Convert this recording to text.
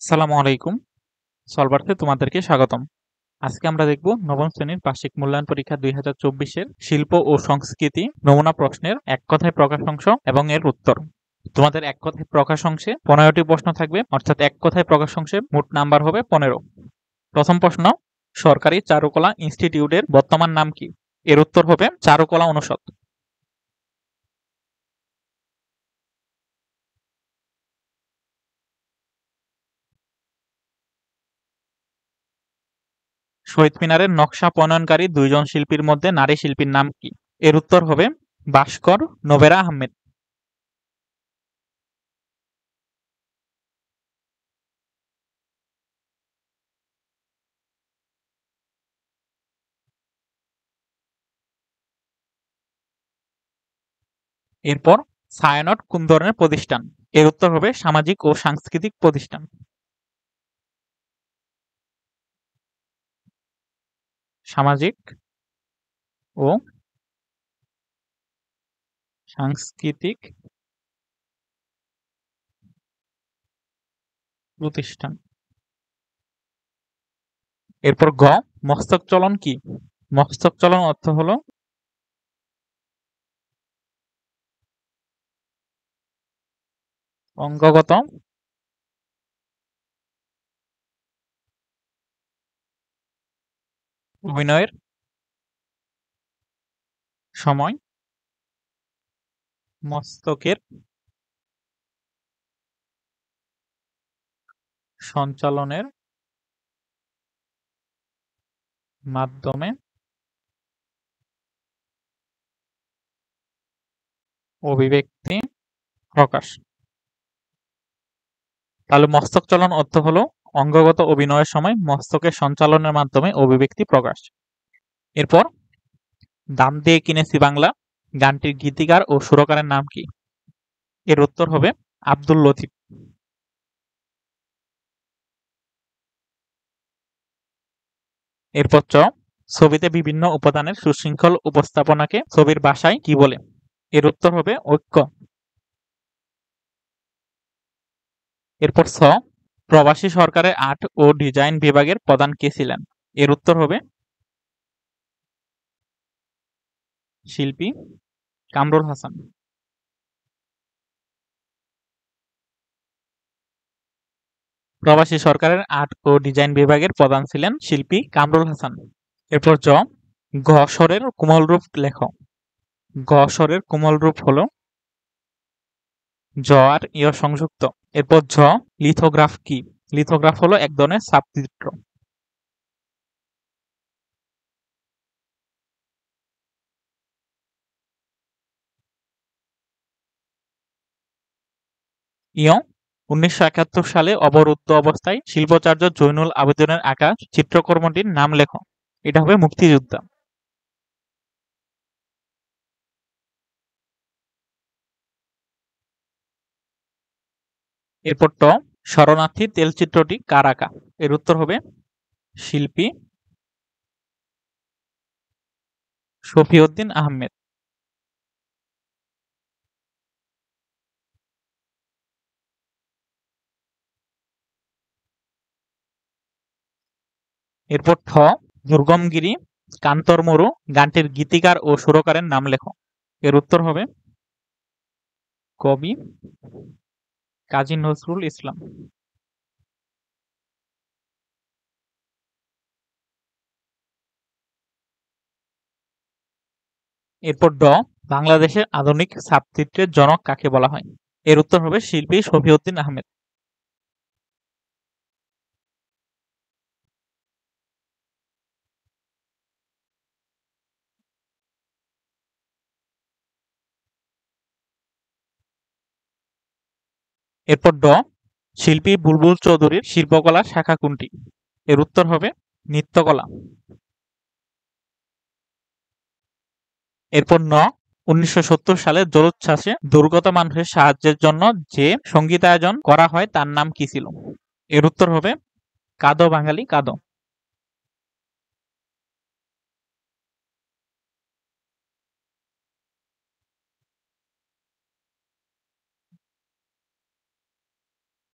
আসসালামু আলাইকুম। সলভারতে তোমাদেরকে স্বাগতম। আজকে আমরা দেখব নবম শ্রেণীর বার্ষিক মূল্যায়ন পরীক্ষা ২০২৪ এর শিল্প ও সংস্কৃতি নমুনা প্রশ্নের এক কথায় প্রকাশ অংশ এবং এর উত্তর। তোমাদের এক কথায় প্রকাশ অংশে ১৫টি প্রশ্ন থাকবে, অর্থাৎ এক কথায় প্রকাশ অংশে মোট নাম্বার হবে ১৫। প্রথম প্রশ্ন, সরকারি চারুকলা ইনস্টিটিউটের বর্তমান নাম কি? এর উত্তর হবে চারুকলা অনুষদ। শহীদ মিনারের নকশা প্রণয়নকারী দুইজন শিল্পীর মধ্যে নারী শিল্পীর নাম কি? এর উত্তর হবে ভাস্কর নোবেরা আহমেদ। এরপর ছায়ানট কোন ধরনের প্রতিষ্ঠান? এর উত্তর হবে সামাজিক ও সাংস্কৃতিক প্রতিষ্ঠান। সামাজিক ও সাংস্কৃতিক প্রতিষ্ঠান। এরপর গ, মস্তক চলন কি? মস্তক চলন অর্থ হলো অঙ্গগত অভিনয়ের সময় মস্তকের সঞ্চালনের মাধ্যমে অভিব্যক্তি প্রকাশ। তাহলে মস্তক চলন অর্থ হলো অঙ্গগত অভিনয়ের সময় মস্তকের সঞ্চালনের মাধ্যমে অভিব্যক্তি প্রকাশ। এরপর দাম দিয়ে কিনেছি বাংলা গানটির গীতিকার ও সুরকারের নাম কি? এর উত্তর হবে আব্দুল লতিফ। এরপর চ, ছবিতে বিভিন্ন উপাদানের সুশৃঙ্খল উপস্থাপনাকে ছবির ভাষায় কি বলে? এর উত্তর হবে ঐক্য। এরপর ছ, প্রবাসী সরকারের আর্ট ও ডিজাইন বিভাগের প্রধান কে ছিলেন? এর উত্তর হবে শিল্পী কামরুল হাসান। প্রবাসী সরকারের আর্ট ও ডিজাইন বিভাগের প্রধান ছিলেন শিল্পী কামরুল হাসান। এরপর জ, ঘ স্বরের কোমল রূপ লেখ। গ স্বরের কোমল রূপ হলো জ আর ইয় সংযুক্ত। এরপর ঝ, লিথোগ্রাফ কি? লিথোগ্রাফ হলো এক ধরনের ছাপচিত্র। ইয়, ১৯৭১ সালে অবরুদ্ধ অবস্থায় শিল্পাচার্য জৈনুল আবেদিনের আঁকা চিত্রকর্মটির নাম লেখো। এটা হবে মুক্তিযোদ্ধা। এরপর ট, শরণার্থী তেলচিত্রটি কার আঁকা? এর উত্তর হবে শিল্পী শফিউদ্দীন আহমেদ। এরপর ঠ, দুর্গমগিরি কান্তর মরু গানটির গীতিকার ও সুরকারের নাম লেখো। এর উত্তর হবে কবি কাজী নজরুল ইসলাম। এরপর ড, বাংলাদেশের আধুনিক ছাপচিত্রের জনক কাকে বলা হয়? এর উত্তর হবে শিল্পী শফিউদ্দীন আহমেদ। এরপর ড, শিল্পী বুলবুল চৌধুরীর শিল্পকলা শাখা কোনটি? এর উত্তর হবে নৃত্যকলা। এরপর ন, ১৯৭০ সালে জলোচ্ছ্বাসে দুর্গত মানুষের সাহায্যের জন্য যে সঙ্গীতায়োজন করা হয় তার নাম কি ছিল? এর উত্তর হবে কাঁদো বাঙালি কাঁদো।